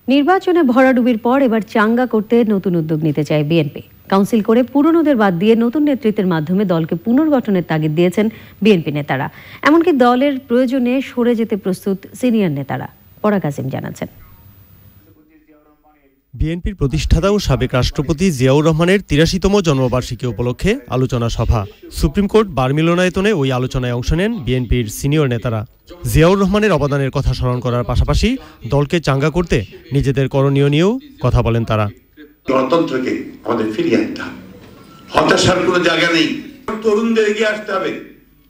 নির্বাচনে ভরাডুবির পর এবার চাঙ্গা করতে নতুন উদ্যোগ নিতে চায় বিএনপি। কাউন্সিল করে পুরনোদের বাদ দিয়ে নতুন নেতৃত্বের মাধ্যমে দলকে পুনর্গঠনের তাগিদ দিয়েছেন বিএনপি নেতারা। এমনকি দলের প্রয়োজনে সরে যেতে প্রস্তুত সিনিয়র নেতারা। পরাগ আসিম জানাচ্ছেন। বিএনপির প্রতিষ্ঠাতা ও সাবেক রাষ্ট্রপতি জিয়াউর রহমানের ৮৩তম জন্মবার্ষিকী উপলক্ষে আলোচনা সভা। সুপ্রিম কোর্ট বার মিলনায়তনে ওই আলোচনায় অংশ নেন বিএনপির সিনিয়র নেতারা। জিয়াউর রহমানের অবদানের কথা স্মরণ করার পাশাপাশি দলকে চাঙ্গা করতে নিজেদের করণীয় নিয়েও কথা বলেন তারা। গণতন্ত্রকে আমাদের ফিরিয়ে আনতে হবে, হতাশার কোনো জায়গা নেই। তরুণদের এগিয়ে আসতে হবে,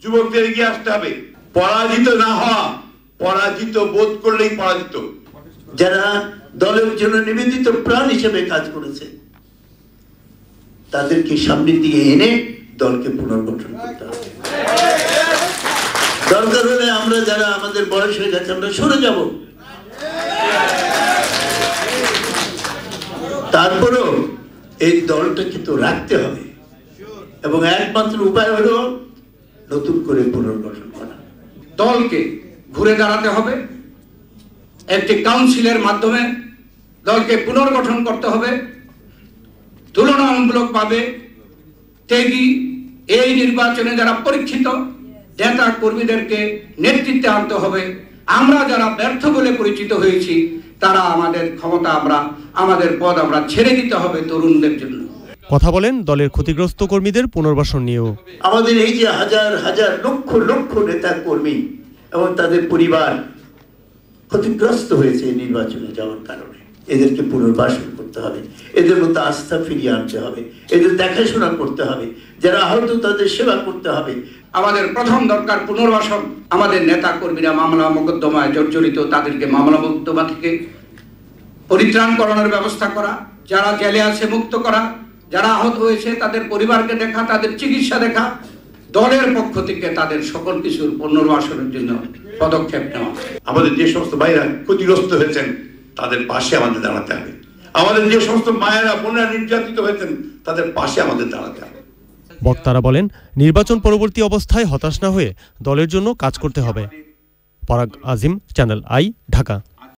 যুবকদের এগিয়ে আসতে হবে। পরাজিত না হওয়া, পরাজিত বোধ করলেই পরাজিত। যারা দলের জন্য নিবেদিত প্রাণ হিসেবে কাজ করেছে তাদেরকে সামনে দিয়ে এনে দলকে পুনর্গঠন করতে হবে। দরকার হলে আমরা যারা আমাদের বয়স হয়ে গেছে আমরা সরে যাব, তারপরেও এই দলটাকে তো রাখতে হবে এবং একমাত্র উপায় হলো নতুন করে পুনর্গঠন করা। দলকে ঘুরে দাঁড়াতে হবে, একটি কাউন্সিলের মাধ্যমে দলকে পুনর্গঠন করতে হবে। তুলনামূলকভাবে ত্যাগী এই নির্বাচনে যারা পরীক্ষিত নেতা কর্মীদেরকে নেতৃত্বে আনতে হবে। আমরা যারা ব্যর্থ বলে পরিচিত হয়েছি তারা আমাদের ক্ষমতা আমাদের পদ আমরা ছেড়ে দিতে হবে তরুণদের জন্য। কথা বলেন দলের ক্ষতিগ্রস্ত কর্মীদের পুনর্বাসন নিয়েও। আমাদের এই যে হাজার হাজার লক্ষ লক্ষ নেতা কর্মী এবং তাদের পরিবার ক্ষতিগ্রস্ত হয়েছে এই নির্বাচনে যাওয়ার কারণে, এদেরকে পুনর্বাসন করতে হবে, এদের মধ্যে আস্থা ফিরিয়ে আনতে হবে, এদের দেখাশোনা করতে হবে, যারা আহত তাদের সেবা করতে হবে। আমাদের প্রথম দরকার পুনর্বাসন। আমাদের নেতা কর্মীরা মামলা মোকদ্দমায় জর্জরিত, তাদেরকে মামলা মোকদ্দমা থেকে পরিত্রাণ করানোর ব্যবস্থা করা, যারা জেলে আছে মুক্ত করা, যারা আহত হয়েছে তাদের পরিবারকে দেখা, তাদের চিকিৎসা দেখা, দলের পক্ষ থেকে তাদের সকল কিছুর পুনর্বাসনের জন্য পদক্ষেপ নেওয়া। আমাদের যে সমস্ত ভাইরা ক্ষতিগ্রস্ত হয়েছেন তাদের পাশে আমাদের দাঁড়াতে হবে। আমাদের যে সমস্ত মায়েরা বোনেরা নির্যাতিত হয়েছেন তাদের পাশে আমাদের দাঁড়াতে হবে। বক্তারা বলেন, নির্বাচন পরবর্তী অবস্থায় হতাশ না হয়ে দলের জন্য কাজ করতে হবে। পরাগ আজিম, চ্যানেল আই, ঢাকা।